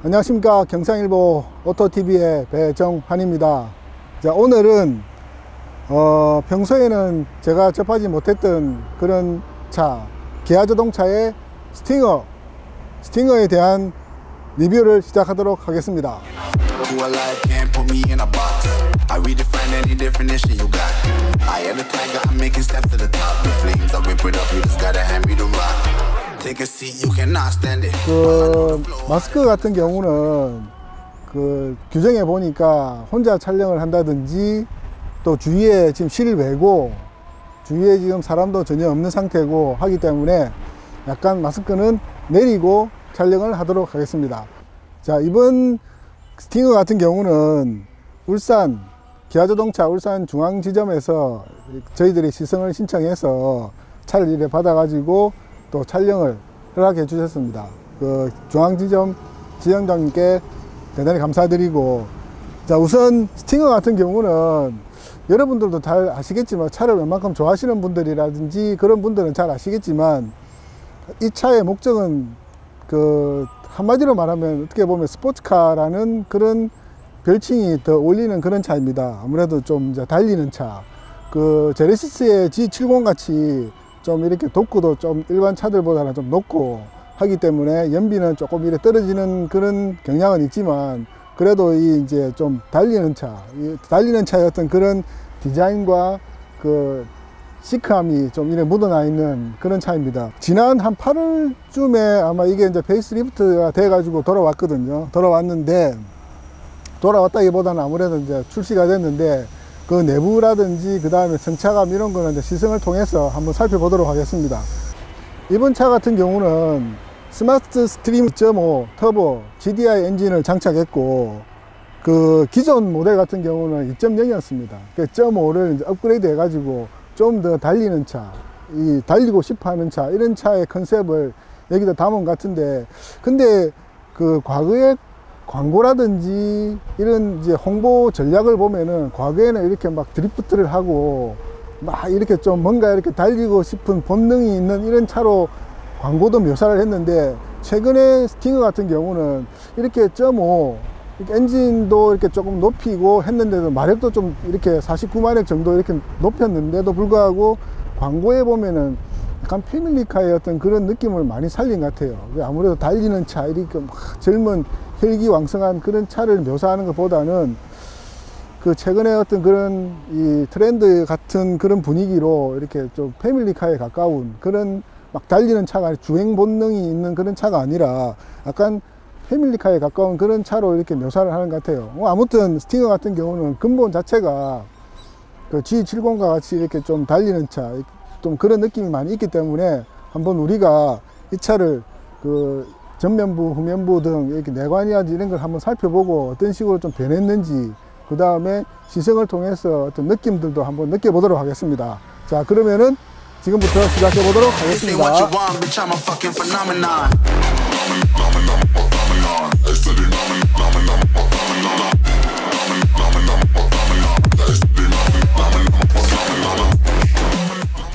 안녕하십니까. 경상일보 오토TV의 배정환입니다. 자, 오늘은 평소에는 제가 접하지 못했던 그런 차, 기아자동차의 스팅어에 대한 리뷰를 시작하도록 하겠습니다. 마스크 같은 경우는 규정에 보니까 혼자 촬영을 한다든지 또 주위에 지금 실외고 주위에 지금 사람도 전혀 없는 상태고 하기 때문에 약간 마스크는 내리고 촬영을 하도록 하겠습니다. 자, 이번 스팅어 같은 경우는 울산 기아자동차 울산 중앙지점에서 저희들이 시승을 신청해서 차를 이래 받아 가지고 또 촬영을 허락해 주셨습니다. 중앙지점 지점장님께 대단히 감사드리고, 자, 우선 스팅어 같은 경우는 여러분들도 잘 아시겠지만, 차를 웬만큼 좋아하시는 분들이라든지 그런 분들은 잘 아시겠지만, 이 차의 목적은 한마디로 말하면 어떻게 보면 스포츠카라는 그런 별칭이 더 어울리는 그런 차입니다. 아무래도 좀 이제 달리는 차, 제네시스의 G70 같이 좀 이렇게 독구도 좀 일반 차들보다는 좀 높고 하기 때문에 연비는 조금 이렇게 떨어지는 그런 경향은 있지만, 그래도 이제 좀 달리는 차의 어떤 그런 디자인과 시크함이 좀 이렇게 묻어나 있는 그런 차입니다. 지난 한 8월쯤에 아마 이게 이제 페이스리프트가 돼 가지고 돌아왔거든요. 돌아왔는데, 돌아왔다기보다는 아무래도 이제 출시가 됐는데, 그 내부라든지 그 다음에 승차감 이런 거는 이제 시승을 통해서 한번 살펴보도록 하겠습니다. 이번 차 같은 경우는 스마트 스트림 2.5 터보 GDI 엔진을 장착했고, 기존 모델 같은 경우는 2.0이었습니다. 1.5를 이제 업그레이드 해가지고 좀 더 달리는 차, 달리고 싶어 하는 차, 이런 차의 컨셉을 여기다 담은 것 같은데, 근데 과거에 광고라든지 이런 이제 홍보 전략을 보면은 과거에는 이렇게 막 드리프트를 하고 막 이렇게 좀 뭔가 이렇게 달리고 싶은 본능이 있는 이런 차로 광고도 묘사를 했는데, 최근에 스팅어 같은 경우는 이렇게 1.5 엔진도 이렇게 조금 높이고 했는데도 마력도 좀 이렇게 49마력 정도 이렇게 높였는데도 불구하고 광고에 보면은 약간 패밀리카의 어떤 그런 느낌을 많이 살린 것 같아요. 아무래도 달리는 차, 이렇게 막 젊은 혈기왕성한 그런 차를 묘사하는 것보다는 최근에 어떤 그런 이 트렌드 같은 그런 분위기로 이렇게 좀 패밀리카에 가까운 그런 막 달리는 차가 아니라 주행 본능이 있는 그런 차가 아니라 약간 패밀리카에 가까운 그런 차로 이렇게 묘사를 하는 것 같아요. 아무튼 스팅어 같은 경우는 근본 자체가 G70과 같이 이렇게 좀 달리는 차, 좀 그런 느낌이 많이 있기 때문에 한번 우리가 이 차를 전면부, 후면부 등 이렇게 내관이라든지 이런 걸 한번 살펴보고 어떤 식으로 좀 변했는지, 그 다음에 시승을 통해서 어떤 느낌들도 한번 느껴보도록 하겠습니다. 자, 그러면은 지금부터 시작해 보도록 하겠습니다.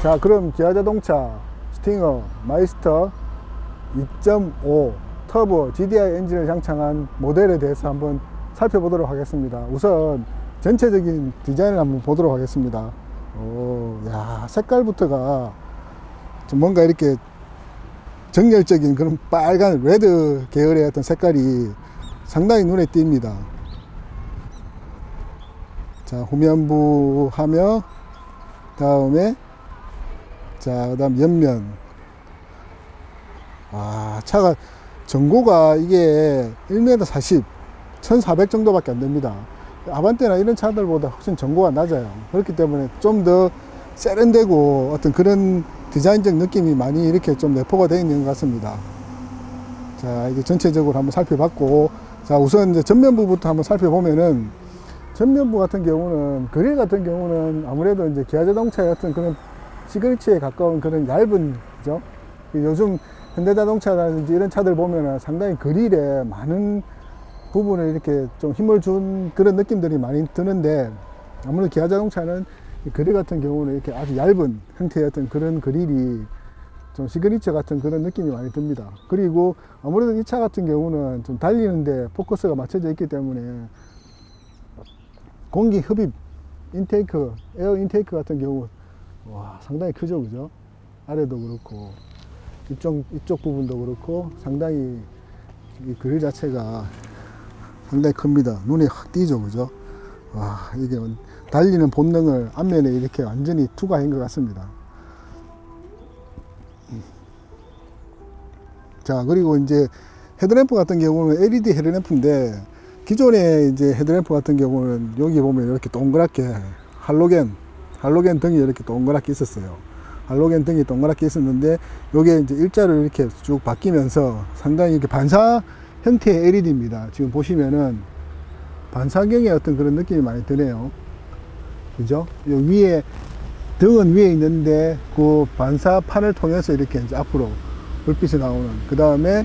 자, 그럼 기아자동차 스팅어 마이스터 2.5 터보 GDI 엔진을 장착한 모델에 대해서 한번 살펴보도록 하겠습니다. 우선 전체적인 디자인을 한번 보도록 하겠습니다. 야, 색깔부터가 좀 뭔가 이렇게 정열적인 그런 빨간 레드 계열의 어떤 색깔이 상당히 눈에 띕니다. 자, 후면부 하며 다음에 그 다음 옆면. 차가 전고가 이게 1m 40 1400 정도밖에 안 됩니다. 아반떼나 이런 차들보다 훨씬 전고가 낮아요. 그렇기 때문에 좀 더 세련되고 어떤 그런 디자인적 느낌이 많이 이렇게 좀 내포가 되어 있는 것 같습니다. 자, 이게 전체적으로 한번 살펴봤고, 자, 우선 이제 전면부부터 한번 살펴보면은, 전면부 같은 경우는, 그릴 같은 경우는 아무래도 이제 기아자동차의 어떤 그런 시그니처에 가까운 그런 얇은, 그죠? 요즘 현대자동차라든지 이런 차들 보면은 상당히 그릴에 많은 부분을 이렇게 좀 힘을 준 그런 느낌들이 많이 드는데, 아무래도 기아자동차는 그릴 같은 경우는 이렇게 아주 얇은 형태의 어떤 그런 그릴이 좀 시그니처 같은 그런 느낌이 많이 듭니다. 그리고 아무래도 이 차 같은 경우는 좀 달리는데 포커스가 맞춰져 있기 때문에 공기 흡입 인테이크, 에어 인테이크 같은 경우 와 상당히 크죠, 그죠? 아래도 그렇고 이쪽 부분도 그렇고 상당히 이 그릴 자체가 상당히 큽니다. 눈에 확 띄죠, 그죠? 와, 이게 달리는 본능을 앞면에 이렇게 완전히 투과한 것 같습니다. 자, 그리고 이제 헤드램프 같은 경우는 LED 헤드램프인데, 기존에 이제 헤드램프 같은 경우는 여기 보면 이렇게 동그랗게 할로겐 등이 이렇게 동그랗게 있었어요. 할로겐 등이 동그랗게 있었는데, 요게 이제 일자로 이렇게 쭉 바뀌면서 상당히 이렇게 반사 형태의 LED입니다. 지금 보시면은 반사경의 어떤 그런 느낌이 많이 드네요. 그죠? 요 위에, 등은 위에 있는데, 그 반사판을 통해서 이렇게 이제 앞으로 불빛이 나오는. 그 다음에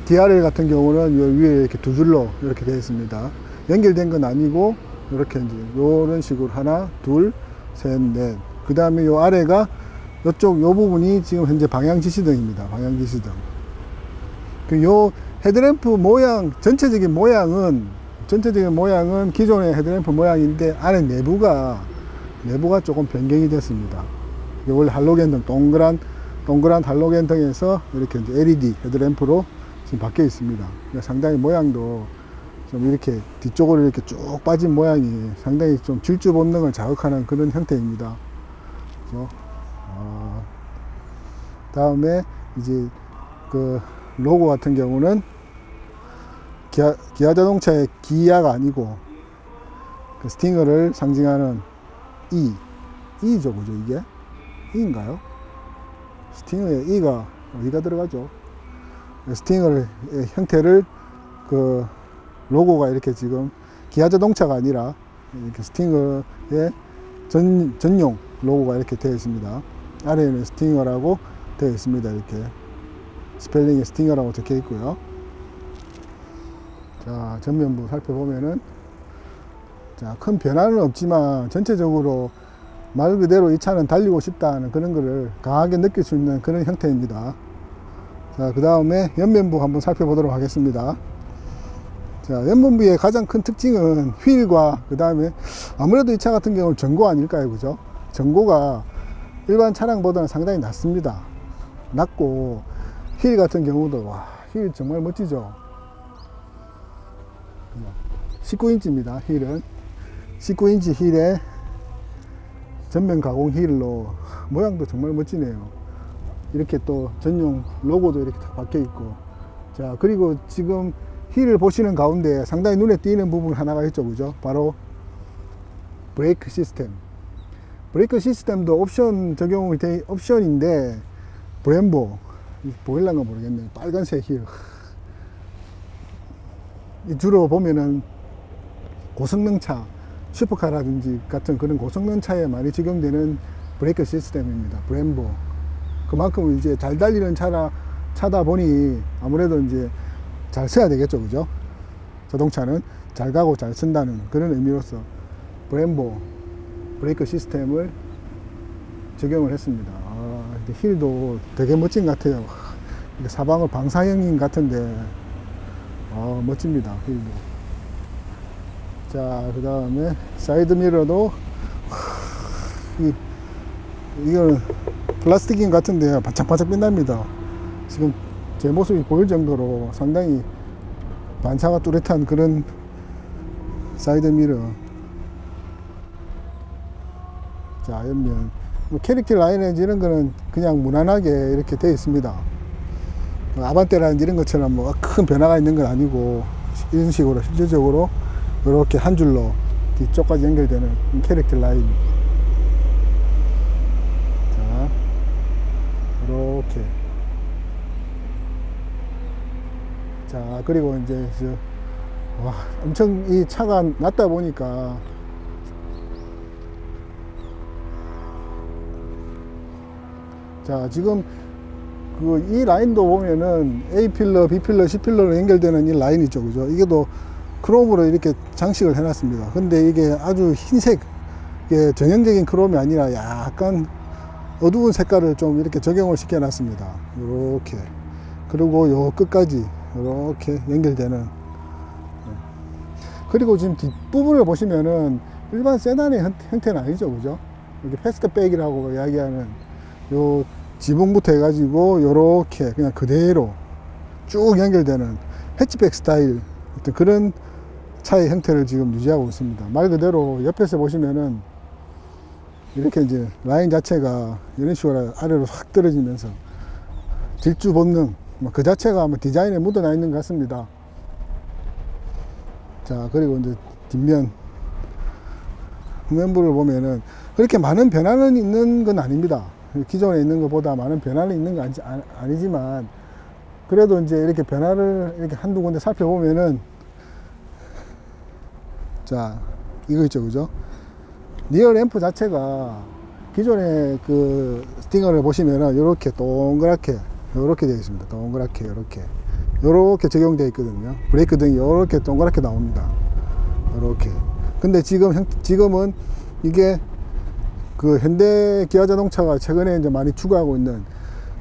DRL 같은 경우는 요 위에 이렇게 두 줄로 이렇게 되어 있습니다. 연결된 건 아니고, 이렇게 이제 요런 식으로 하나, 둘, 셋, 넷. 그 다음에 요 아래가 요쪽 요 부분이 지금 현재 방향 지시등입니다. 방향 지시등. 요 헤드램프 모양, 전체적인 모양은 기존의 헤드램프 모양인데 안에 내부가 조금 변경이 됐습니다. 원래 할로겐 등 동그란 할로겐 등에서 이렇게 이제 LED 헤드램프로 지금 바뀌어 있습니다. 상당히 모양도 좀 이렇게 뒤쪽으로 이렇게 쭉 빠진 모양이 상당히 좀 질주 본능을 자극하는 그런 형태입니다. 그렇죠? 다음에 이제 그 로고 같은 경우는 기아 자동차의 기아가 아니고 그 스팅어를 상징하는 E죠, 그죠? 이게 E인가요? 스팅어의 E가 어디가 들어가죠? 스팅어의 형태를 그 로고가 이렇게 지금 기아 자동차가 아니라 이렇게 스팅어의 전용 로고가 이렇게 되어 있습니다. 아래에는 스팅어라고 되어 있습니다. 이렇게 스펠링에 스팅어라고 적혀 있고요. 자, 전면부 살펴보면은, 자, 큰 변화는 없지만 전체적으로 말 그대로 이 차는 달리고 싶다는 그런 거를 강하게 느낄 수 있는 그런 형태입니다. 자, 그 다음에 옆면부 한번 살펴보도록 하겠습니다. 자, 옆면부의 가장 큰 특징은 휠과 그 다음에 아무래도 이 차 같은 경우는 전고 아닐까요, 그죠? 전고가 일반 차량보다는 상당히 낮습니다. 낮고 휠 같은 경우도 와, 휠 정말 멋지죠? 19인치입니다. 휠은 19인치 휠에 전면 가공 휠로 모양도 정말 멋지네요. 이렇게 또 전용 로고도 이렇게 다 박혀 있고, 자, 그리고 지금 휠을 보시는 가운데 상당히 눈에 띄는 부분 하나가 있죠, 그죠? 바로 브레이크 시스템. 브레이크 시스템도 옵션 적용이 돼, 옵션인데 브렘보 보일란가 모르겠네요. 빨간색 휠. 주로 보면은 고성능차, 슈퍼카라든지 같은 그런 고성능차에 많이 적용되는 브레이크 시스템입니다. 브렘보. 그만큼 이제 잘 달리는 차다 보니 아무래도 이제 잘 써야 되겠죠, 그죠? 자동차는 잘 가고 잘 쓴다는 그런 의미로서 브렘보 브레이크 시스템을 적용을 했습니다. 휠도 되게 멋진 것 같아요. 사방을 방사형인 같은데 멋집니다. 휠도. 자, 그 다음에 사이드 미러도 이거는 플라스틱인 같은데 반짝반짝 빛납니다. 지금 제 모습이 보일 정도로 상당히 반사가 뚜렷한 그런 사이드 미러. 자, 옆면 캐릭터 라인에 이런 거는 그냥 무난하게 이렇게 되어 있습니다. 아반떼라든지 이런 것처럼 뭐 큰 변화가 있는 건 아니고 이런 식으로 실질적으로 이렇게 한 줄로 뒤쪽까지 연결되는 캐릭터 라인. 자, 이렇게. 자, 그리고 이제 와, 엄청 이 차가 낮다 보니까 자, 지금 이 라인도 보면은 A 필러, B 필러, C 필러로 연결되는 이 라인 있죠, 그죠? 이게 또 크롬으로 이렇게 장식을 해놨습니다. 근데 이게 아주 흰색, 이게 전형적인 크롬이 아니라 약간 어두운 색깔을 좀 이렇게 적용을 시켜 놨습니다. 이렇게. 그리고 요 끝까지 이렇게 연결되는. 그리고 지금 뒷부분을 보시면은 일반 세단의 형태는 아니죠, 그죠? 이렇게 패스트백이라고 이야기하는 요 지붕부터 해가지고 요렇게 그냥 그대로 쭉 연결되는 해치백 스타일 어떤 그런 차의 형태를 지금 유지하고 있습니다. 말 그대로 옆에서 보시면은 이렇게 이제 라인 자체가 이런 식으로 아래로 확 떨어지면서 질주 본능 그 자체가 아마 디자인에 묻어나 있는 것 같습니다. 자, 그리고 이제 뒷면 후면부를 보면은 그렇게 많은 변화는 있는 건 아닙니다. 기존에 있는 것보다 많은 변화는 있는 건 아니지만 그래도 이제 이렇게 변화를 이렇게 한두 군데 살펴보면은 자, 이거 있죠, 그죠? 리어 램프 자체가 기존의 그 스팅어를 보시면은 이렇게 동그랗게 이렇게 되어 있습니다. 동그랗게 이렇게 적용되어 있거든요. 브레이크 등이 이렇게 동그랗게 나옵니다. 이렇게. 근데 지금은 이게 그 현대 기아 자동차가 최근에 이제 많이 추구하고 있는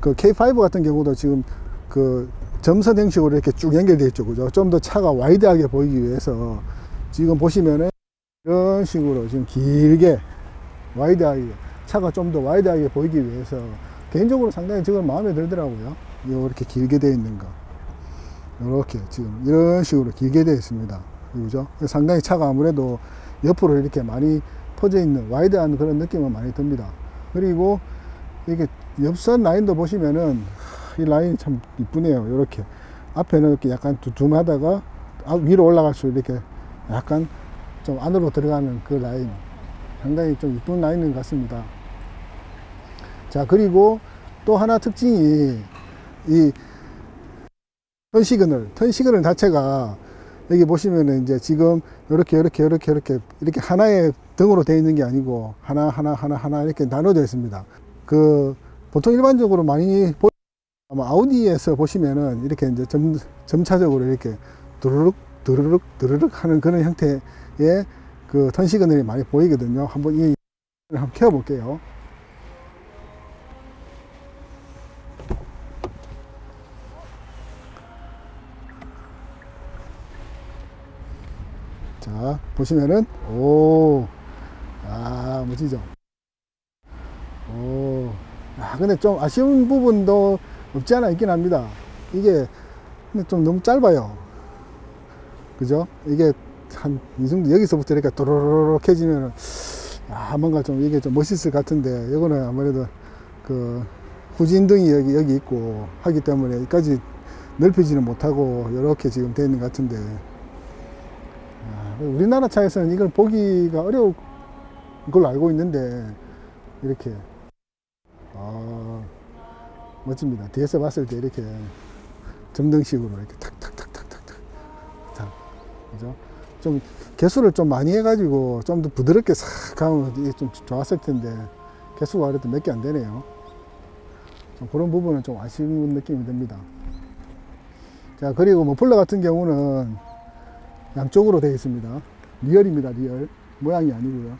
그 K5 같은 경우도 지금 그 점선 형식으로 이렇게 쭉 연결되어 있죠, 그죠? 좀 더 차가 와이드하게 보이기 위해서 지금 보시면은 이런 식으로 지금 길게 와이드하게 차가 좀 더 와이드하게 보이기 위해서 개인적으로 상당히 지금 마음에 들더라고요. 이렇게 길게 되어 있는 거 이렇게 지금 이런 식으로 길게 되어 있습니다, 그죠? 상당히 차가 아무래도 옆으로 이렇게 많이 퍼져 있는 와이드한 그런 느낌은 많이 듭니다. 그리고 이게 옆선 라인도 보시면은 이 라인이 참 이쁘네요. 이렇게 앞에는 이렇게 약간 두툼하다가 위로 올라갈수록 이렇게 약간 좀 안으로 들어가는 그 라인 상당히 좀 이쁜 라인인 것 같습니다. 자, 그리고 또 하나 특징이 이 턴 시그널 자체가 여기 보시면은 이제 지금 이렇게 하나의 등으로 되어 있는 게 아니고 하나 이렇게 나눠져 있습니다. 그 보통 일반적으로 많이 아마 아우디에서 보시면은 이렇게 이제 점차적으로 이렇게 드르륵 하는 그런 형태의 그 턴 시그널이 많이 보이거든요. 한번 켜어 볼게요. 자, 보시면은 멋지죠? 근데 좀 아쉬운 부분도 없지 않아 있긴 합니다. 이게 근데 좀 너무 짧아요, 그죠? 이게 한 이 정도 여기서부터 이렇게 도로록 해지면은 뭔가 좀 이게 좀 멋있을 것 같은데 이거는 아무래도 그 후진등이 여기 있고 하기 때문에 여기까지 넓히지는 못하고 이렇게 지금 되어 있는 것 같은데 우리나라 차에서는 이걸 보기가 어려울 걸로 알고 있는데 이렇게 멋집니다. 뒤에서 봤을 때 이렇게 점등식으로 이렇게 탁탁탁탁탁탁 그죠? 좀 개수를 좀 많이 해가지고 좀 더 부드럽게 싹 가면 이게 좀 좋았을 텐데 개수가 그래도 몇 개 안 되네요. 좀 그런 부분은 좀 아쉬운 느낌이 듭니다. 자, 그리고 머플러 같은 경우는 양쪽으로 되어 있습니다. 리얼입니다. 리얼 모양이 아니고요.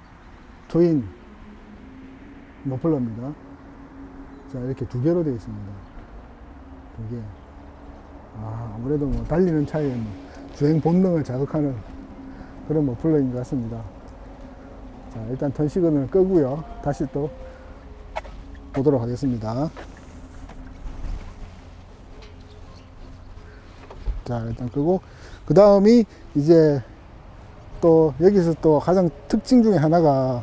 조인 머플러입니다. 자, 이렇게 두 개로 되어 있습니다. 두 개. 아무래도 뭐 달리는 차에 주행 본능을 자극하는 그런 머플러인 것 같습니다. 자, 일단 턴 시그널 끄고요. 다시 또 보도록 하겠습니다. 자, 일단 끄고 그 다음이 이제 또 여기서 또 가장 특징 중에 하나가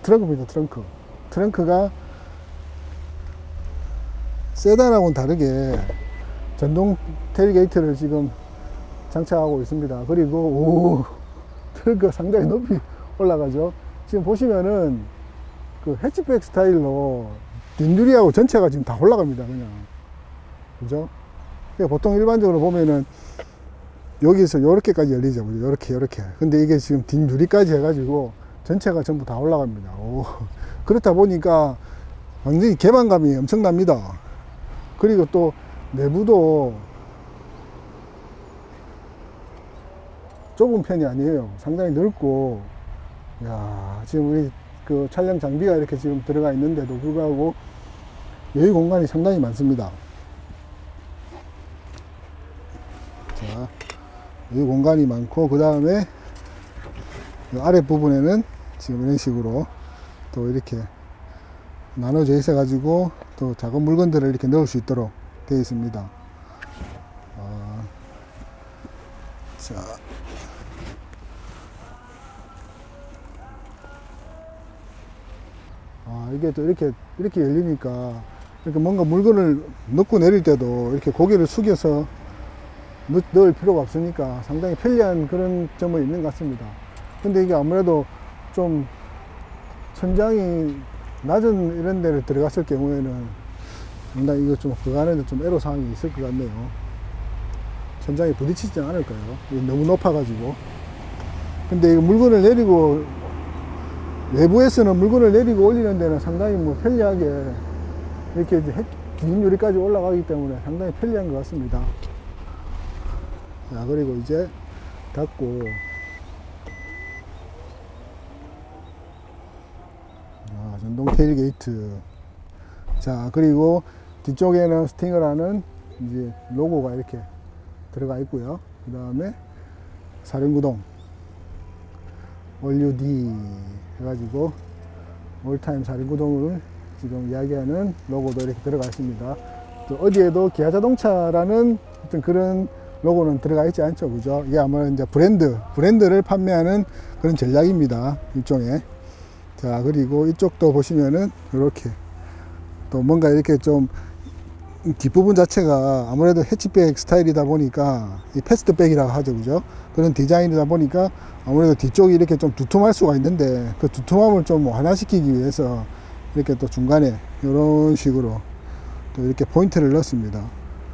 트렁크입니다. 트렁크가 세단하고는 다르게 전동 테일게이트를 지금 장착하고 있습니다. 그리고 트렁크가 상당히 높이 올라가죠. 지금 보시면은 그 해치백 스타일로 뒷유리하고 전체가 지금 다 올라갑니다. 그냥 그죠? 보통 일반적으로 보면은 여기서 요렇게까지 열리죠. 요렇게. 근데 이게 지금 뒷유리까지 해가지고 전체가 전부 다 올라갑니다. 그렇다 보니까 완전히 개방감이 엄청납니다. 그리고 또 내부도 좁은 편이 아니에요. 상당히 넓고, 지금 우리 그 촬영 장비가 이렇게 지금 들어가 있는데도 불구하고 여유 공간이 상당히 많습니다. 자, 여유 공간이 많고, 그 다음에 아랫 부분에는 지금 이런 식으로 또 이렇게 나눠져 있어 가지고 또 작은 물건들을 이렇게 넣을 수 있도록 되어 있습니다. 자, 이게 또 이렇게 열리니까 이렇게 뭔가 물건을 넣고 내릴 때도 이렇게 고개를 숙여서 넣을 필요가 없으니까 상당히 편리한 그런 점은 있는 것 같습니다. 근데 이게 아무래도 좀 천장이 낮은 이런 데를 들어갔을 경우에는 상당히 이거 좀 그 안에도 좀 애로사항이 있을 것 같네요. 천장에 부딪히지 않을까요? 이게 너무 높아가지고. 근데 이거 물건을 내리고, 외부에서는 물건을 내리고 올리는 데는 상당히 뭐 편리하게 이렇게 긴 유리까지 올라가기 때문에 상당히 편리한 것 같습니다. 자, 그리고 이제 닫고, 전동 테일게이트. 자, 그리고 뒤쪽에는 스팅어라는 이제 로고가 이렇게 들어가 있고요. 그 다음에 사륜구동 All UD 해가지고 올타임 사륜구동을 지금 이야기하는 로고도 이렇게 들어가 있습니다. 또 어디에도 기아자동차라는 어떤 그런 로고는 들어가 있지 않죠, 그죠? 이게 아마 이제 브랜드를 판매하는 그런 전략입니다, 일종의. 자, 그리고 이쪽도 보시면은 이렇게 또 뭔가 이렇게 좀 뒷부분 자체가 아무래도 해치백 스타일이다 보니까 이 패스트백이라고 하죠, 그죠? 그런 디자인이다 보니까 아무래도 뒤쪽이 이렇게 좀 두툼할 수가 있는데 그 두툼함을 좀 완화시키기 위해서 이렇게 또 중간에 이런 식으로 또 이렇게 포인트를 넣었습니다,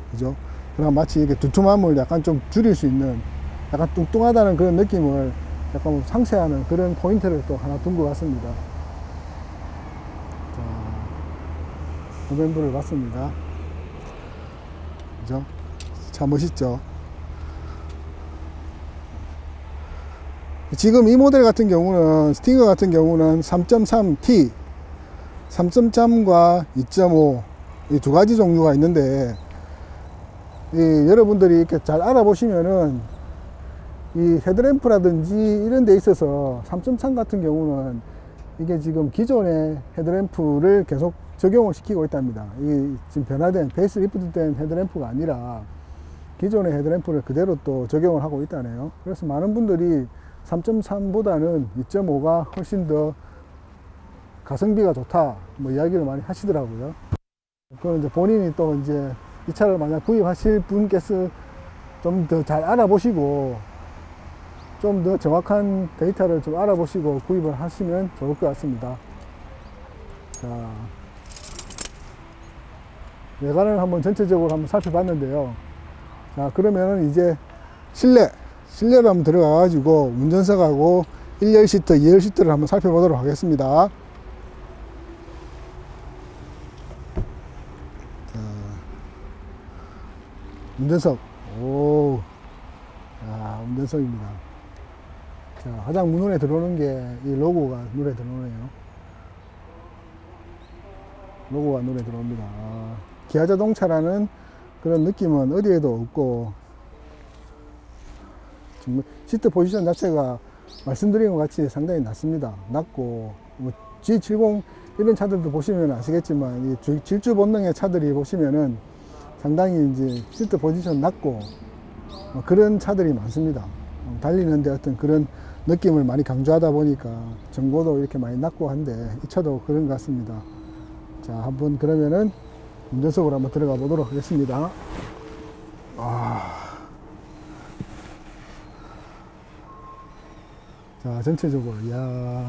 그죠? 그럼 마치 이렇게 두툼함을 약간 좀 줄일 수 있는, 약간 뚱뚱하다는 그런 느낌을 약간 상쇄하는 그런 포인트를 또 하나 둔 것 같습니다. 자, 노면부를 봤습니다. 그죠? 참 멋있죠? 지금 이 모델 같은 경우는, 스팅어 같은 경우는 3.3T, 3.3과 2.5 이 두 가지 종류가 있는데, 여러분들이 이렇게 잘 알아보시면은 이 헤드램프라든지 이런 데 있어서 3.3 같은 경우는 이게 지금 기존의 헤드램프를 계속 적용을 시키고 있답니다. 이 지금 변화된 페이스리프트 된 헤드램프가 아니라 기존의 헤드램프를 그대로 또 적용을 하고 있다네요. 그래서 많은 분들이 3.3보다는 2.5가 훨씬 더 가성비가 좋다, 뭐 이야기를 많이 하시더라고요. 그건 이제 본인이 또 이제 이 차를 만약 구입하실 분께서 좀 더 잘 알아보시고 좀 더 정확한 데이터를 좀 알아보시고 구입을 하시면 좋을 것 같습니다. 자, 외관을 한번 전체적으로 한번 살펴봤는데요. 자, 그러면은 이제 실내로 한번 들어가 가지고 운전석하고 1열 시트, 2열 시트를 한번 살펴보도록 하겠습니다. 자, 운전석. 오, 운전석입니다. 자, 가장 눈에 들어오는 게 이 로고가 눈에 들어오네요. 로고가 눈에 들어옵니다. 기아자동차라는 그런 느낌은 어디에도 없고, 정말 시트 포지션 자체가 말씀드린 것 같이 상당히 낮습니다. 낮고, 뭐 G70 이런 차들도 보시면 아시겠지만 이 질주 본능의 차들이 보시면은 상당히 이제 시트 포지션 낮고 그런 차들이 많습니다. 달리는데 어떤 그런 느낌을 많이 강조하다 보니까 정보도 이렇게 많이 낮고 한데 이 차도 그런 것 같습니다. 자, 한번 그러면은 운전석으로 한번 들어가 보도록 하겠습니다. 자, 전체적으로 이야,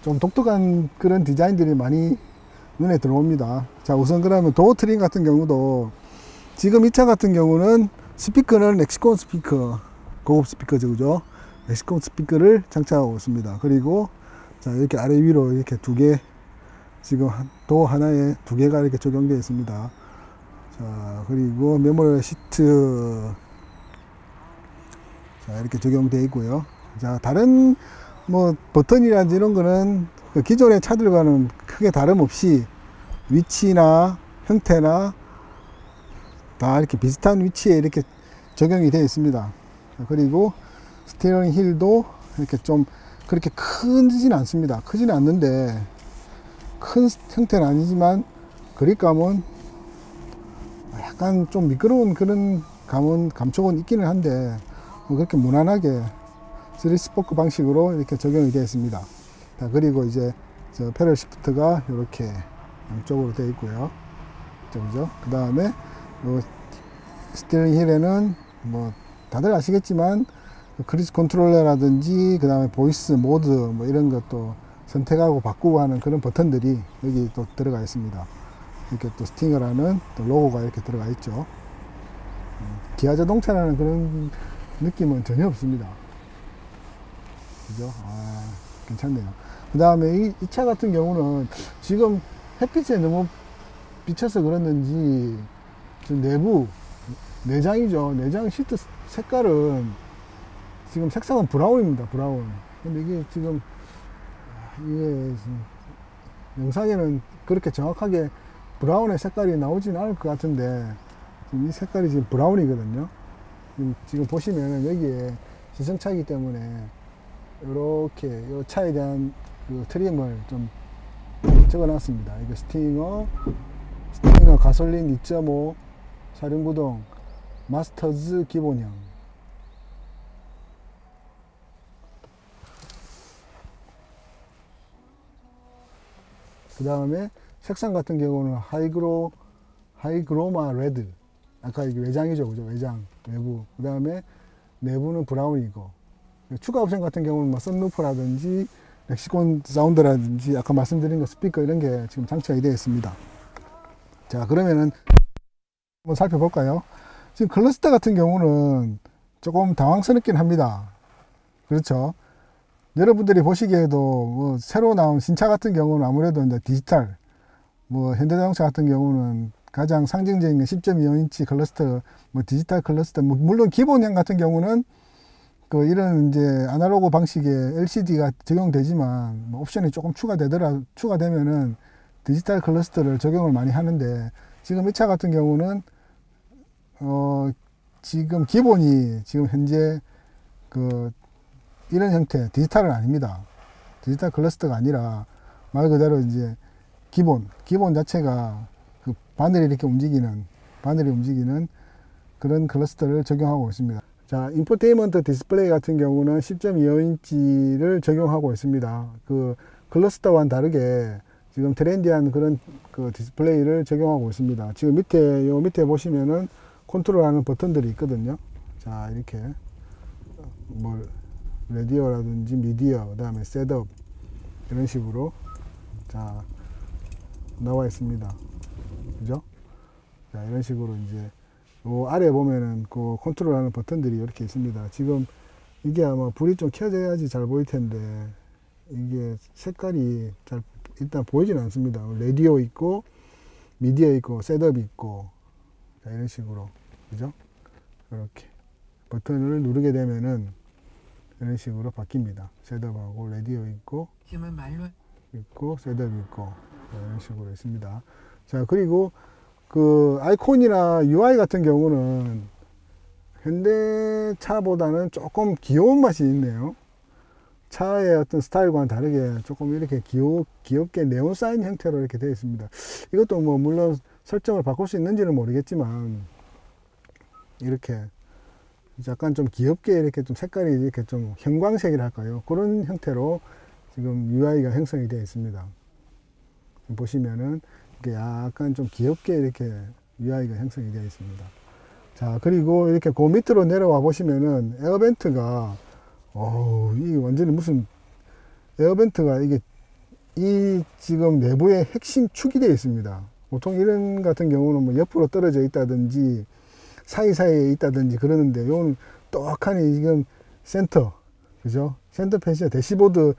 좀 독특한 그런 디자인들이 많이 눈에 들어옵니다. 자, 우선 그러면 도어 트림 같은 경우도 지금 이 차 같은 경우는 스피커는 렉시콘 스피커, 고급 스피커죠, 그죠? 렉시콘 스피커를 장착하고 있습니다. 그리고 자, 이렇게 아래 위로 이렇게 두 개, 지금 도어 하나에 두 개가 이렇게 적용되어 있습니다. 자, 그리고 메모리 시트, 자, 이렇게 적용되어 있고요. 자, 다른 뭐 버튼이라든지 이런 거는 그 기존의 차들과는 크게 다름없이 위치나 형태나 다 이렇게 비슷한 위치에 이렇게 적용이 되어 있습니다. 그리고 스티어링 힐도 이렇게 좀 그렇게 크지는 않습니다. 크지는 않는데 큰 형태는 아니지만 그립감은 약간 좀 미끄러운 그런 감촉은 있기는 한데 그렇게 무난하게 3스포크 방식으로 이렇게 적용이 되어 있습니다. 자, 그리고 이제 저 패럴 시프트가 이렇게 양쪽으로 되어 있고요. 그죠? 그 다음에 스티어링 힐에는 뭐 다들 아시겠지만 크루즈 컨트롤러라든지 그 다음에 보이스 모드 뭐 이런 것도 선택하고 바꾸고 하는 그런 버튼들이 여기 또 들어가 있습니다. 이렇게 또 스팅어라는 또 로고가 이렇게 들어가 있죠. 기아 자동차라는 그런 느낌은 전혀 없습니다. 그죠? 괜찮네요. 그 다음에 이 차 같은 경우는 지금 햇빛에 너무 비쳐서 그랬는지 내부 내장이죠. 내장 시트 색깔은 지금 색상은 브라운입니다. 브라운. 근데 이게 지금 이게 영상에는 그렇게 정확하게 브라운의 색깔이 나오진 않을 것 같은데 지금 이 색깔이 지금 브라운이거든요. 지금 보시면 여기에 시승차이기 때문에 이렇게 이 차에 대한 그 트림을 좀 적어 놨습니다. 이거 스팅어 가솔린 2.5 사륜구동 마스터즈 기본형. 그 다음에 색상 같은 경우는 하이그로마 레드. 아까 이게 외장이죠, 그죠? 외장, 외부. 그 다음에 내부는 브라운이고. 추가 옵션 같은 경우는 뭐 썬루프라든지 렉시콘 사운드라든지 아까 말씀드린 거 스피커 이런 게 지금 장치가 되어 있습니다. 자, 그러면은 한번 살펴볼까요? 지금 클러스터 같은 경우는 조금 당황스럽긴 합니다. 그렇죠? 여러분들이 보시기에도 뭐 새로 나온 신차 같은 경우는 아무래도 이제 디지털, 뭐 현대자동차 같은 경우는 가장 상징적인 게 10.25인치 클러스터, 뭐 디지털 클러스터, 뭐 물론 기본형 같은 경우는 그 이런 이제 아날로그 방식의 LCD가 적용되지만 뭐 옵션이 조금 추가되면은 디지털 클러스터를 적용을 많이 하는데 지금 이 차 같은 경우는 지금 기본이 지금 현재 그 이런 형태 디지털은 아닙니다. 디지털 클러스터가 아니라 말 그대로 이제 기본 자체가 그 바늘이 움직이는 그런 클러스터를 적용하고 있습니다. 자, 인포테인먼트 디스플레이 같은 경우는 10.25인치를 적용하고 있습니다. 그 클러스터와는 다르게 지금 트렌디한 그런 그 디스플레이를 적용하고 있습니다. 지금 요 밑에 보시면은 컨트롤하는 버튼들이 있거든요. 자, 이렇게 뭐 라디오라든지 미디어, 그 다음에 셋업 이런 식으로 자 나와 있습니다. 그죠? 자, 이런 식으로 이제 요 아래 보면은 그 컨트롤하는 버튼들이 이렇게 있습니다. 지금 이게 아마 불이 좀 켜져야지 잘 보일 텐데 이게 색깔이 잘 일단 보이진 않습니다. 라디오 있고 미디어 있고 셋업 있고 자, 이런 식으로 그죠? 이렇게 버튼을 누르게 되면은 이런 식으로 바뀝니다. 셋업하고 라디오 있고 셋업 있고 이런 식으로 있습니다. 자, 그리고 그 아이콘이나 UI 같은 경우는 현대차보다는 조금 귀여운 맛이 있네요. 차의 어떤 스타일과는 다르게 조금 이렇게 귀엽게 네온 사인 형태로 이렇게 되어 있습니다. 이것도 뭐 물론 설정을 바꿀 수 있는지는 모르겠지만 이렇게 약간 좀 귀엽게 이렇게 좀 색깔이 이렇게 좀 형광색이랄까요? 그런 형태로 지금 UI가 형성이 되어 있습니다. 보시면은 이렇게 약간 좀 귀엽게 이렇게 UI가 형성이 되어 있습니다. 자, 그리고 이렇게 그 밑으로 내려와 보시면은 에어벤트가 이게 완전히 무슨 에어벤트가 이게 이 지금 내부에 핵심 축이 되어 있습니다. 보통 이런 같은 경우는 뭐 옆으로 떨어져 있다든지 사이사이에 있다든지 그러는데 요건 떡하니 지금 센터, 그죠? 센터 패시아 대시보드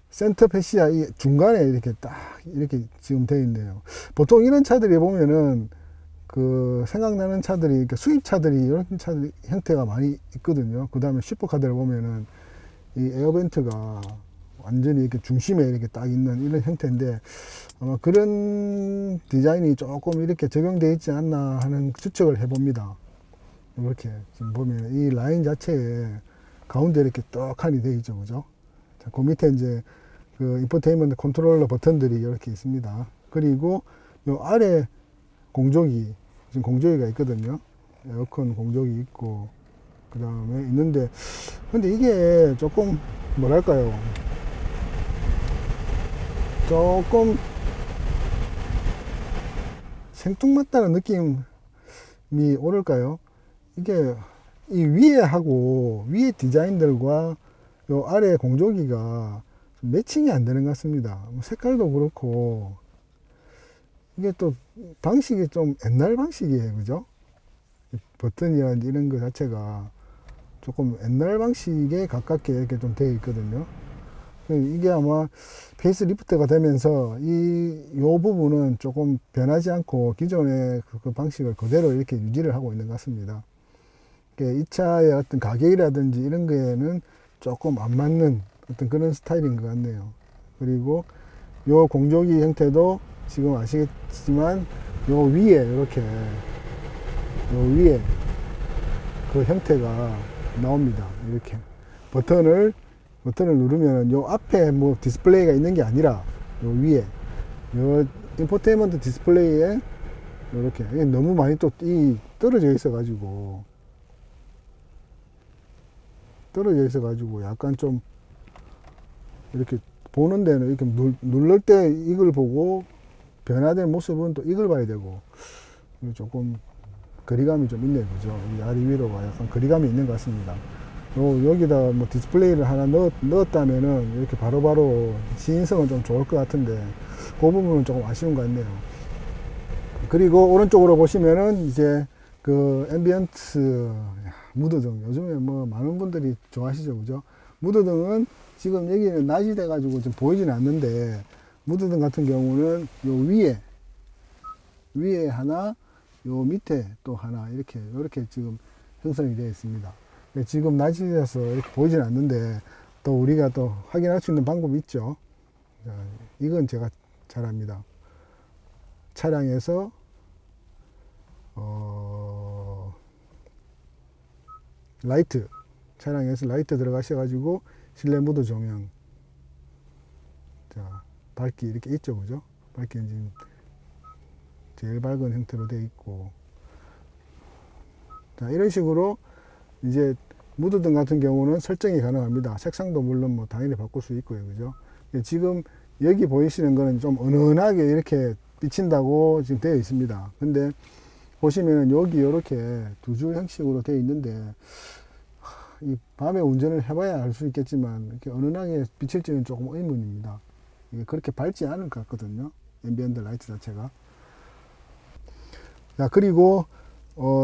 센터 패시아 이 중간에 이렇게 딱 이렇게 지금 되어 있네요. 보통 이런 차들이 보면은 그 생각나는 차들이 그러니까 수입차들이 이런 차들 형태가 많이 있거든요. 그 다음에 슈퍼카들을 보면은 이 에어벤트가 완전히 이렇게 중심에 이렇게 딱 있는 이런 형태인데, 아마 그런 디자인이 조금 이렇게 적용되어 있지 않나 하는 추측을 해봅니다. 이렇게 지금 보면 이 라인 자체에 가운데 이렇게 떡하니 되어 있죠, 그죠? 자, 그 밑에 이제 그 인포테인먼트 컨트롤러 버튼들이 이렇게 있습니다. 그리고 요 아래 공조기, 지금 공조기가 있거든요. 에어컨 공조기 있고, 그 다음에 있는데, 근데 이게 조금 뭐랄까요, 조금 생뚱맞다는 느낌이 오를까요? 이게 이 위에 하고 위에 디자인들과 요 아래 공조기가 좀 매칭이 안 되는 것 같습니다. 색깔도 그렇고, 이게 또 방식이 좀 옛날 방식이에요, 그죠? 버튼이라든지 이런 거 자체가 조금 옛날 방식에 가깝게 이렇게 좀 되어 있거든요. 이게 아마 페이스리프트가 되면서 요 부분은 조금 변하지 않고 기존의 그 방식을 그대로 이렇게 유지를 하고 있는 것 같습니다. 이 차의 어떤 가격이라든지 이런 거에는 조금 안 맞는 어떤 그런 스타일인 것 같네요. 그리고 요 공조기 형태도 지금 아시겠지만 요 위에 이렇게 요 위에 그 형태가 나옵니다. 이렇게 버튼을 누르면 요 앞에 뭐 디스플레이가 있는 게 아니라 요 위에 요 인포테인먼트 디스플레이에 이렇게 너무 많이 또 떨어져 있어 가지고 약간 좀 이렇게 보는 데는 이렇게 누를 때 이걸 보고 변화된 모습은 또 이걸 봐야 되고 조금 거리감이 좀 있네요, 그죠? 이 아래 위로가 약간 거리감이 있는 것 같습니다. 여기다 뭐 디스플레이를 하나 넣었다면은 이렇게 바로바로 시인성은 좀 좋을 것 같은데 그 부분은 조금 아쉬운 것 같네요. 그리고 오른쪽으로 보시면은 이제 그 앰비언트 무드등, 요즘에 뭐 많은 분들이 좋아하시죠, 그죠? 무드등은 지금 여기는 낮이 돼 가지고 좀 보이지는 않는데, 무드등 같은 경우는 요 위에 하나, 요 밑에 또 하나 이렇게 지금 형성이 되어 있습니다. 지금 낮이 돼서 이렇게 보이지는 않는데 또 우리가 또 확인할 수 있는 방법이 있죠. 자, 이건 제가 잘 압니다. 차량에서 차량에서 라이트 들어가셔가지고 실내 무드 조명, 자, 밝기 이렇게 있죠, 그죠? 밝기 지금 제일 밝은 형태로 되어 있고, 자, 이런 식으로 이제 무드등 같은 경우는 설정이 가능합니다. 색상도 물론 뭐 당연히 바꿀 수 있고요, 그죠? 지금 여기 보이시는 거는 좀 은은하게 이렇게 비친다고 지금 되어 있습니다. 근데 보시면 여기 이렇게 두 줄 형식으로 되어 있는데, 이 밤에 운전을 해봐야 알 수 있겠지만 이렇게 은은하게 비칠지는 조금 의문입니다. 이게 그렇게 밝지 않을 것 같거든요, 앰비언트 라이트 자체가. 자, 그리고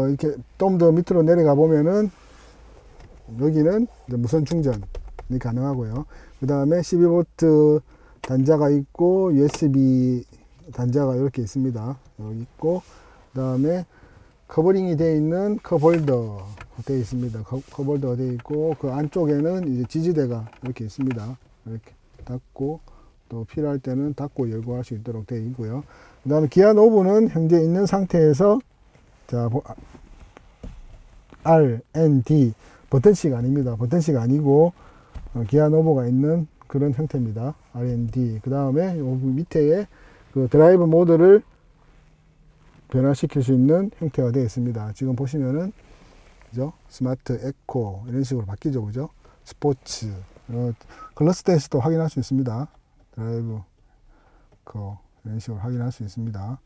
이렇게 좀 더 밑으로 내려가 보면은 여기는 이제 무선 충전이 가능하고요. 그 다음에 12V 단자가 있고 USB 단자가 이렇게 있습니다. 여기 있고, 그 다음에 커버링이 되어 있는 컵홀더 되어 있습니다. 컵홀더가 되어 있고, 그 안쪽에는 이제 지지대가 이렇게 있습니다. 이렇게 닫고 또 필요할 때는 닫고 열고 할 수 있도록 되어 있고요. 그 다음에 기아 노브는 현재 있는 상태에서, 자, R, N, D 버튼식 아닙니다. 버튼식 아니고 기아 노브가 있는 그런 형태입니다. R, N, D. 그 다음에 요 밑에 그 드라이브 모드를 변화시킬 수 있는 형태가 되어 있습니다. 지금 보시면은, 그죠? 스마트, 에코 이런 식으로 바뀌죠, 그죠? 스포츠, 글러스 댄스도 확인할 수 있습니다. 드라이브 이런 식으로 확인할 수 있습니다.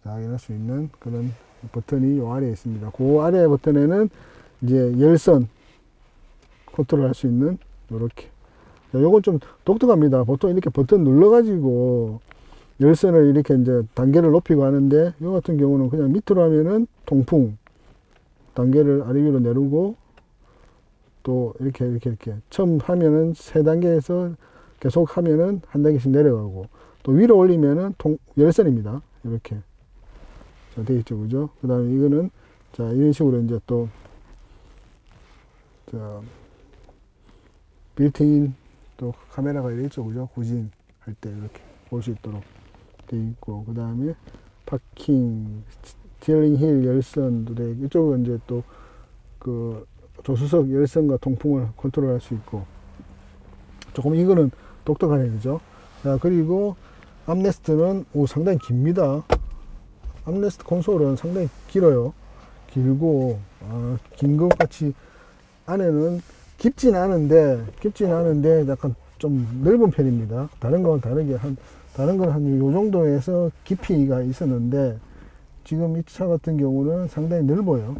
자, 확인할 수 있는 그런 버튼이 요 아래에 있습니다. 그 아래 버튼에는 이제 열선 컨트롤 할 수 있는 요렇게. 자, 요건 좀 독특합니다. 보통 이렇게 버튼 눌러 가지고 열선을 이렇게 이제 단계를 높이고 하는데, 요 같은 경우는 그냥 밑으로 하면은 통풍 단계를 아래 위로 내리고, 또 이렇게 처음 하면은 3단계에서 계속 하면은 한 단계씩 내려가고, 또 위로 올리면은 열선입니다. 이렇게 자, 되어 있죠, 그죠? 그 다음에 이거는, 자, 이런 식으로 이제 또, 자, 빌트인 또 카메라가 이렇게 있죠, 그죠? 후진할 때 이렇게 볼 수 있도록 되어 있고, 그 다음에 파킹, 스티어링 휠 열선도 되어 있고, 이쪽은 이제 또 그 조수석 열선과 통풍을 컨트롤할 수 있고, 조금 이거는 독특하네, 그죠? 자, 그리고 암레스트는 상당히 깁니다. 암레스트 콘솔은 상당히 길어요. 길고, 긴 것 같이 안에는 깊진 않은데 약간 좀 넓은 편입니다. 다른 건 다르게 다른 건 한 요 정도에서 깊이가 있었는데, 지금 이 차 같은 경우는 상당히 넓어요.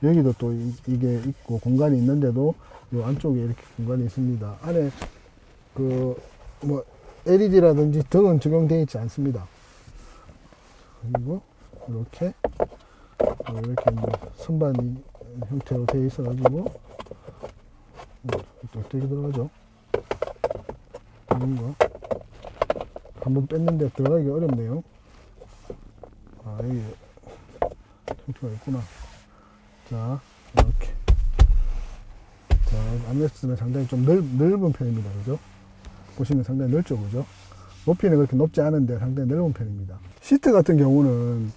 여기도 또 이게 있고 공간이 있는데도 요 안쪽에 이렇게 공간이 있습니다. 안에 그 뭐 LED라든지 등은 적용되어 있지 않습니다. 그리고 이렇게 선반 형태로 되어 있어 가지고 어떻게 들어가죠? 뭔가 한번 뺐는데 들어가기 어렵네요. 이게 형태가 있구나. 자, 이렇게. 자, 암레스트는 상당히 좀 넓은 편입니다. 그죠? 보시면 상당히 넓죠, 그죠? 높이는 그렇게 높지 않은데 상당히 넓은 편입니다. 시트 같은 경우도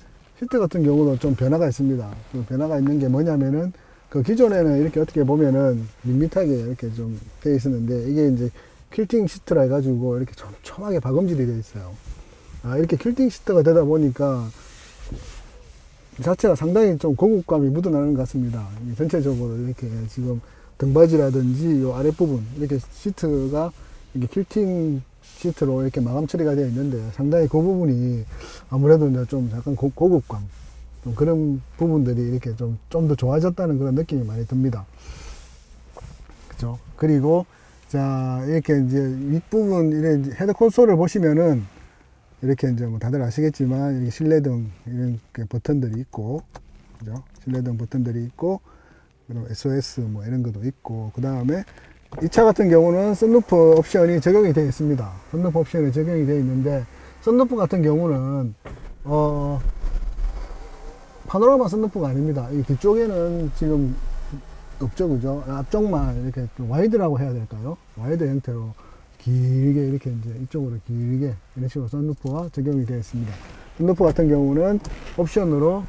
좀 변화가 있습니다. 그 변화가 있는 게 뭐냐면은, 그 기존에는 이렇게 어떻게 보면은 밋밋하게 이렇게 좀 되어 있었는데, 이게 이제 퀼팅 시트라 해가지고 이렇게 촘촘하게 박음질이 되어 있어요. 이렇게 퀼팅 시트가 되다 보니까 이 자체가 상당히 좀 고급감이 묻어나는 것 같습니다. 전체적으로 이렇게 지금 등받이라든지 이 아랫부분 이렇게 시트가 이렇게 퀼팅 시트로 이렇게 마감 처리가 되어 있는데, 상당히 그 부분이 아무래도 이제 좀 약간 고급감, 좀 그런 부분들이 이렇게 좀 더 좋아졌다는 그런 느낌이 많이 듭니다. 그죠? 그리고 자, 이렇게 이제 윗부분 이런 헤드 콘솔을 보시면은 이렇게 이제 뭐 다들 아시겠지만 이렇게 실내등 이런 버튼들이 있고, 그죠? 실내등 버튼들이 있고, 그리고 SOS 뭐 이런 것도 있고, 그 다음에 이 차 같은 경우는 썬루프 옵션이 적용이 되어 있습니다. 썬루프 옵션이 적용이 되어 있는데, 썬루프 같은 경우는 파노라마 썬루프가 아닙니다. 이 뒤쪽에는 지금 없죠, 그죠? 앞쪽만 이렇게 좀 와이드라고 해야 될까요? 와이드 형태로 길게 이렇게 이제 이쪽으로 길게 이런 식으로 썬루프가 적용이 되어 있습니다. 썬루프 같은 경우는 옵션으로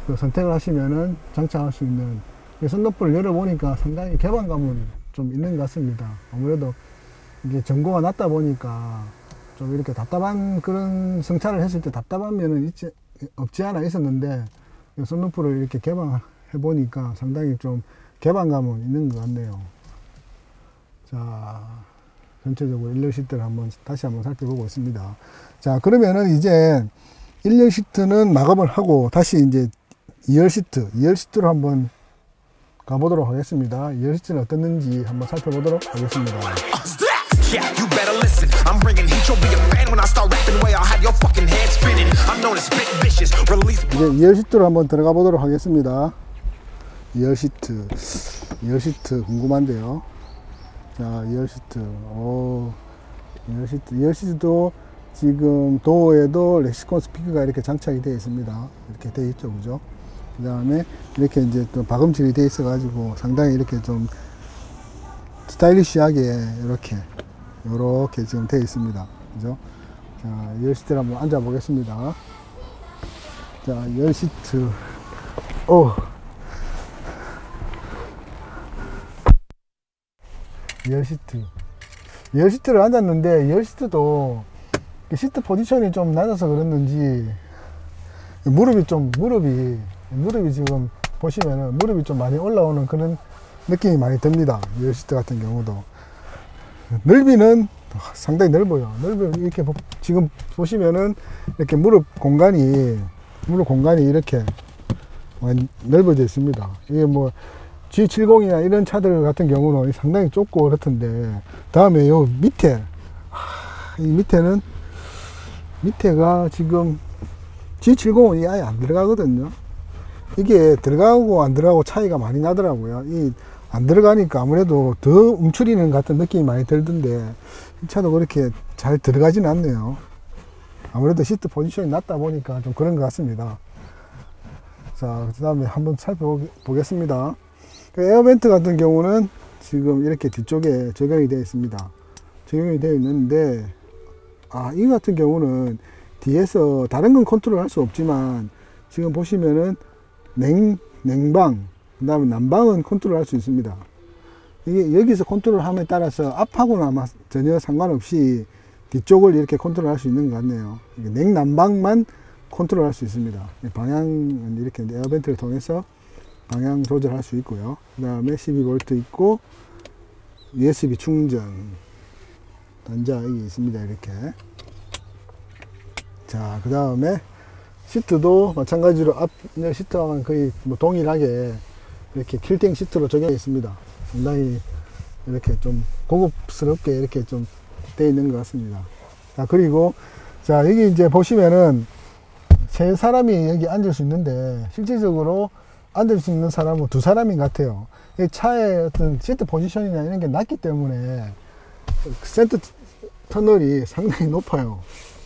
그 선택을 하시면은 장착할 수 있는, 썬루프를 열어보니까 상당히 개방감은 좀 있는 것 같습니다. 아무래도 이게 전고가 낮다 보니까 좀 이렇게 답답한 그런 성차를 했을 때 답답한 면은 없지 않아 있었는데, 썬루프를 이렇게 개방해 보니까 상당히 좀 개방감은 있는 것 같네요. 자, 전체적으로 1열 시트를 다시 한번 살펴보고 있습니다. 자, 그러면은 이제 1열 시트는 마감을 하고 다시 이제 2열 시트로 한번 가보도록 하겠습니다. 2열 시트는 어땠는지 한번 살펴보도록 하겠습니다. 이제 2열 시트로 한번 들어가 보도록 하겠습니다. 2열 시트 궁금한데요. 자, 2열 시트. 2열 시트도 지금 도어에도 렉시콘 스피커가 이렇게 장착이 되어 있습니다. 이렇게 되어 있죠, 그죠? 그 다음에 이렇게 이제 또 박음질이 되어 있어 가지고 상당히 이렇게 좀 스타일리시하게 이렇게 지금 되어 있습니다, 그죠? 자, 2열 시트를 한번 앉아 보겠습니다. 자, 2열 시트. 2열 시트를 앉았는데, 2열 시트도 시트 포지션이 좀 낮아서 그랬는지 무릎이 지금 보시면은 무릎이 좀 많이 올라오는 그런 느낌이 많이 듭니다. 2열 시트 같은 경우도 넓이는 상당히 넓어요. 이렇게 지금 보시면은 이렇게 무릎 공간이 이렇게 넓어져 있습니다. 이게 뭐 G70이나 이런 차들 같은 경우는 상당히 좁고 그렇던데, 다음에 요 이 밑에가 지금 G70이 아예 안 들어가거든요. 이게 들어가고 안 들어가고 차이가 많이 나더라고요. 안 들어가니까 아무래도 더 움츠리는 같은 느낌이 많이 들던데, 이 차도 그렇게 잘 들어가지는 않네요. 아무래도 시트 포지션이 낮다 보니까 좀 그런 것 같습니다. 자, 그 다음에 한번 살펴보겠습니다. 그 에어벤트 같은 경우는 지금 이렇게 뒤쪽에 적용이 되어 있습니다. 적용이 되어 있는데, 이 같은 경우는 뒤에서 다른 건 컨트롤 할 수 없지만 지금 보시면은 냉방, 그 다음에 난방은 컨트롤 할 수 있습니다. 이게 여기서 컨트롤 함에 따라서 앞하고는 아마 전혀 상관없이 뒤쪽을 이렇게 컨트롤 할 수 있는 것 같네요. 냉난방만 컨트롤 할 수 있습니다. 방향은 이렇게 에어벤트를 통해서 방향 조절할 수 있고요. 그 다음에 12V 있고 USB 충전 단자가 있습니다. 이렇게. 자, 그 다음에 시트도 마찬가지로 앞 시트와는 거의 뭐 동일하게 이렇게 퀼팅 시트로 적용되어 있습니다. 상당히 이렇게 좀 고급스럽게 이렇게 좀 되어 있는 것 같습니다. 자, 그리고 자, 여기 이제 보시면은 세 사람이 여기 앉을 수 있는데 실질적으로 앉을 수 있는 사람은 두 사람인 것 같아요. 이 차의 어떤 시트 포지션이나 이런 게 낮기 때문에 센터 터널이 상당히 높아요.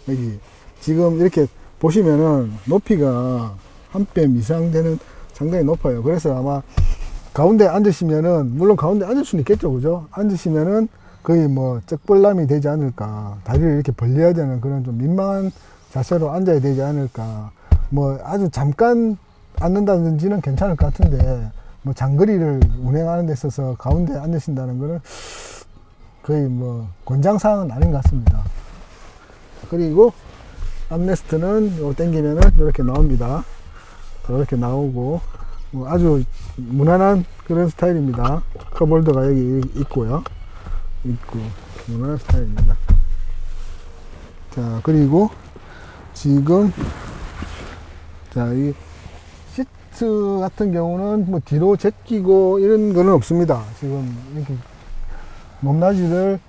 여기 지금 이렇게 보시면은 높이가 한 뼘 이상 되는 상당히 높아요. 그래서 아마 가운데 앉으시면은, 물론 가운데 앉을 수는 있겠죠, 그죠? 앉으시면은 거의 뭐 쩍벌남이 되지 않을까, 다리를 이렇게 벌려야 되는 그런 좀 민망한 자세로 앉아야 되지 않을까. 뭐 아주 잠깐 앉는다든지는 괜찮을 것 같은데, 뭐 장거리를 운행하는 데 있어서 가운데 앉으신다는 거는 거의 뭐 권장사항은 아닌 것 같습니다. 그리고 암레스트는 요 당기면은 이렇게 나옵니다. 이렇게 나오고, 뭐 아주 무난한 그런 스타일입니다. 컵홀더가 여기 있고요. 무난한 스타일입니다. 자, 그리고 지금 자, 이 시트 같은 경우는 뭐 뒤로 제끼고 이런 거는 없습니다. 지금 이렇게 높낮이를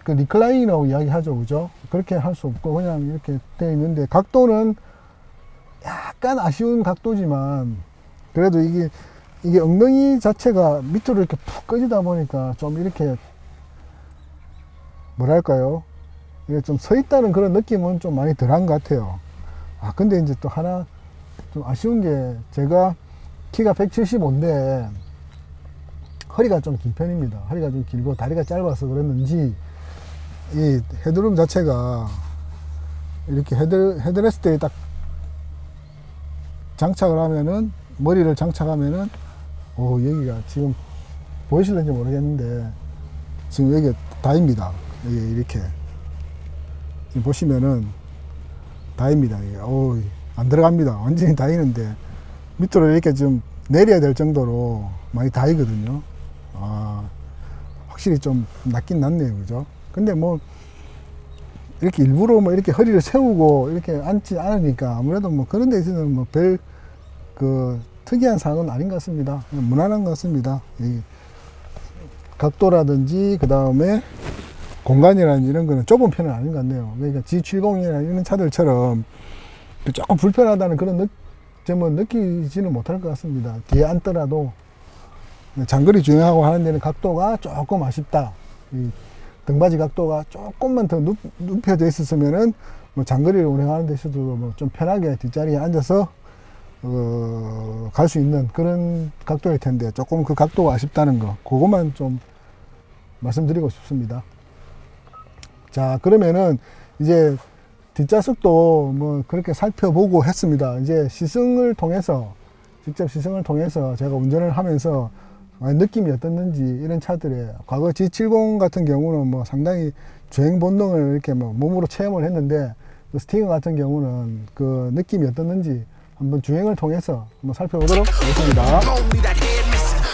그 리클라이너라고 이야기하죠, 그죠? 그렇게 할 수 없고 그냥 이렇게 되어 있는데, 각도는 약간 아쉬운 각도지만 그래도 이게 엉덩이 자체가 밑으로 이렇게 푹 꺼지다 보니까 좀 이렇게 뭐랄까요, 이게 좀 서 있다는 그런 느낌은 좀 많이 덜한 것 같아요. 근데 이제 또 하나 좀 아쉬운 게, 제가 키가 175인데 허리가 좀 긴 편입니다. 허리가 좀 길고 다리가 짧아서 그랬는지 이 헤드룸 자체가 이렇게 헤드레스트에 딱 장착을 하면은, 머리를 장착하면은, 여기가 지금 보이실는지 모르겠는데 지금 여기 다입니다. 여기 이렇게 지금 보시면은 다입니다. 안 들어갑니다. 완전히 다이는데 밑으로 이렇게 좀 내려야 될 정도로 많이 다이거든요. 확실히 좀 낫긴 낫네요, 그죠? 근데 뭐 이렇게 일부러 뭐 이렇게 허리를 세우고 이렇게 앉지 않으니까 아무래도 뭐 그런 데 있어서는 뭐 별 그 특이한 사항은 아닌 것 같습니다. 그냥 무난한 것 같습니다. 이 각도라든지 그 다음에 공간이라든지 이런 거는 좁은 편은 아닌 것 같네요. 그러니까 G70이나 이런 차들처럼 조금 불편하다는 그런 점은 느끼지는 못할 것 같습니다. 뒤에 앉더라도 장거리 주행하고 하는 데는 각도가 조금 아쉽다. 이 등받이 각도가 조금만 더 눕혀져 있었으면은 뭐 장거리를 운행하는 데 있어도 뭐 좀 편하게 뒷자리에 앉아서 갈 수 있는 그런 각도일 텐데, 조금 그 각도가 아쉽다는 거, 그것만 좀 말씀드리고 싶습니다. 자, 그러면은 이제 뒷좌석도 뭐 그렇게 살펴보고 했습니다. 이제 시승을 통해서, 직접 시승을 통해서 제가 운전을 하면서 느낌이 어떻는지, 이런 차들의 과거 G70 같은 경우는 뭐 상당히 주행 본능을 이렇게 뭐 몸으로 체험을 했는데, 그 스팅어 같은 경우는 그 느낌이 어떻는지 한번 주행을 통해서 한번 살펴보도록 하겠습니다.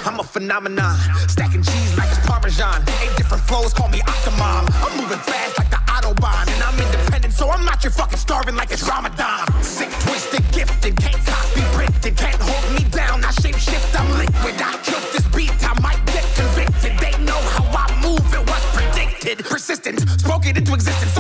I'm a phenomenon, stacking cheese like it's Parmesan. 8 different flows, call me Octomom. I'm moving fast like the Autobahn, and I'm independent, so I'm not your fucking starving like it's Ramadan. Sick, twisted, gifted, can't copy, printed, can't hold me down. I shape shift, I'm liquid. I killed this beat, I might get convicted. They know how I move, it was predicted. Persistent, spoke it into existence.